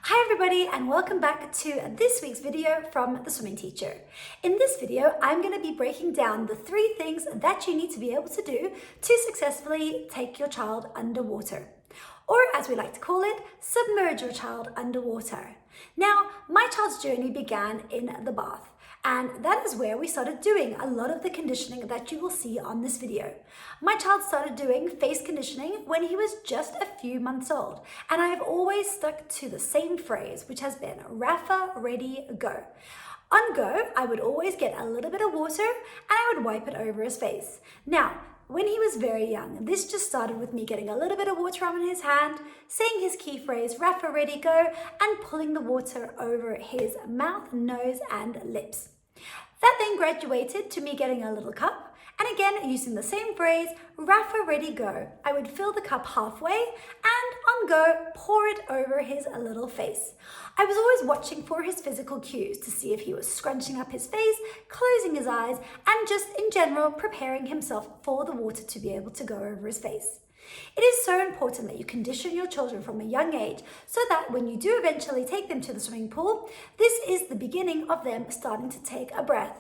Hi everybody and welcome back to this week's video from The Swimming Teacher. In this video, I'm going to be breaking down the 3 things that you need to be able to do to successfully take your child underwater. Or as we like to call it, submerge your child underwater. Now, my child's journey began in the bath. And that is where we started doing a lot of the conditioning that you will see on this video. My child started doing face conditioning when he was just a few months old. And I have always stuck to the same phrase, which has been Rafa, ready, go. On go, I would always get a little bit of water and I would wipe it over his face. Now, when he was very young, this just started with me getting a little bit of water on his hand, saying his key phrase, Rafa, ready, go, and pulling the water over his mouth, nose, and lips. That then graduated to me getting a little cup, and again using the same phrase, Rafa, ready, go. I would fill the cup halfway and on go, pour it over his little face. I was always watching for his physical cues to see if he was scrunching up his face, closing his eyes, and just in general preparing himself for the water to be able to go over his face. It is so important that you condition your children from a young age so that when you do eventually take them to the swimming pool, this is the beginning of them starting to take a breath.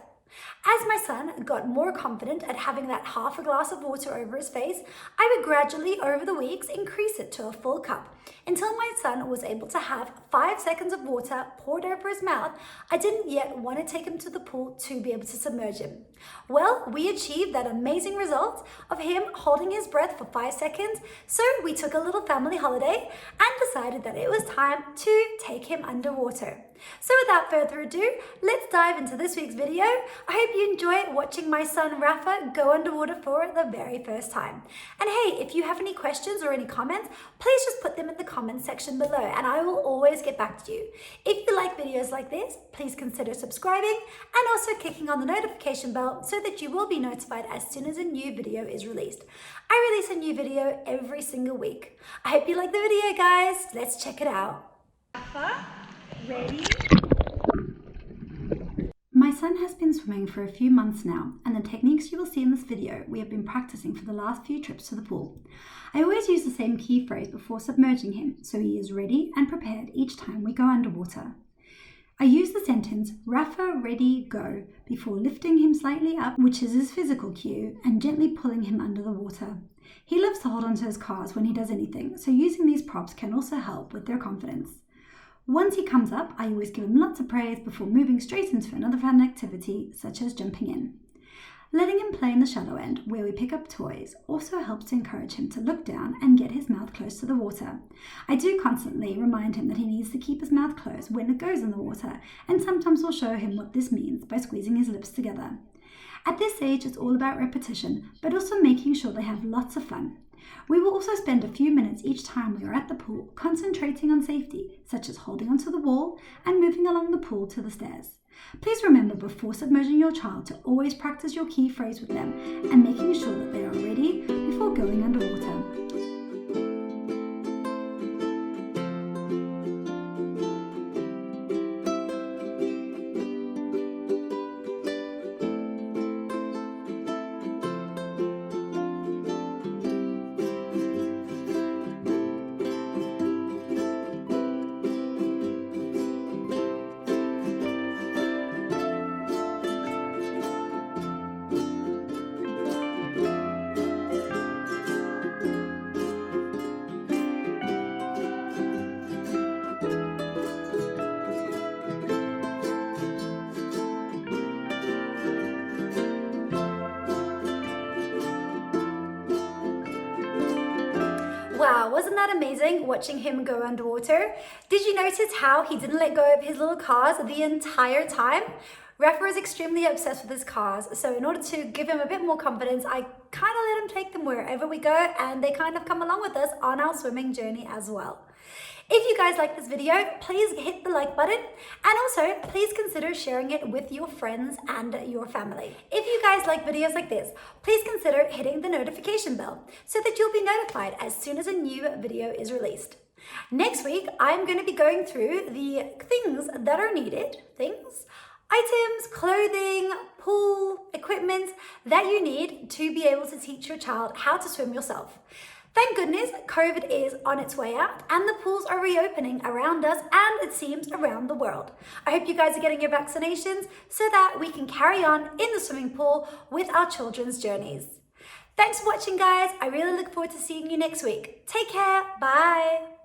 As my son got more confident at having that half a glass of water over his face, I would gradually over the weeks increase it to a full cup until my son was able to have 5 seconds of water poured over his mouth. I didn't yet want to take him to the pool to be able to submerge him. Well, we achieved that amazing result of him holding his breath for 5 seconds, so we took a little family holiday and decided that it was time to take him underwater. So without further ado, let's dive into this week's video. I hope you enjoy watching my son Rafa go underwater for the very first time. And hey, if you have any questions or any comments, please just put them in the comments section below and I will always get back to you. If you like videos like this, please consider subscribing and also clicking on the notification bell so that you will be notified as soon as a new video is released. I release a new video every single week. I hope you like the video, guys. Let's check it out. Rafa, ready? My son has been swimming for a few months now, and the techniques you will see in this video we have been practicing for the last few trips to the pool. I always use the same key phrase before submerging him, so he is ready and prepared each time we go underwater. I use the sentence, Rafa, ready, go, before lifting him slightly up, which is his physical cue, and gently pulling him under the water. He loves to hold onto his cars when he does anything, so using these props can also help with their confidence. Once he comes up, I always give him lots of praise before moving straight into another fun activity, such as jumping in. Letting him play in the shallow end, where we pick up toys, also helps to encourage him to look down and get his mouth close to the water. I do constantly remind him that he needs to keep his mouth closed when it goes in the water, and sometimes we'll show him what this means by squeezing his lips together. At this age, it's all about repetition, but also making sure they have lots of fun. We will also spend a few minutes each time we are at the pool concentrating on safety, such as holding onto the wall and moving along the pool to the stairs. Please remember before submerging your child to always practice your key phrase with them and making sure that they are ready before going underwater. Wow, wasn't that amazing watching him go underwater? Did you notice how he didn't let go of his little cars the entire time? Rafa is extremely obsessed with his cars, so in order to give him a bit more confidence, I kind of let him take them wherever we go, and they kind of come along with us on our swimming journey as well. If you guys like this video, please hit the like button and also please consider sharing it with your friends and your family. If you guys like videos like this, please consider hitting the notification bell so that you'll be notified as soon as a new video is released. Next week, I'm going to be going through the things that are needed, items, clothing, pool, equipment that you need to be able to teach your child how to swim yourself. Thank goodness COVID is on its way out and the pools are reopening around us and it seems around the world. I hope you guys are getting your vaccinations so that we can carry on in the swimming pool with our children's journeys. Thanks for watching, guys. I really look forward to seeing you next week. Take care. Bye.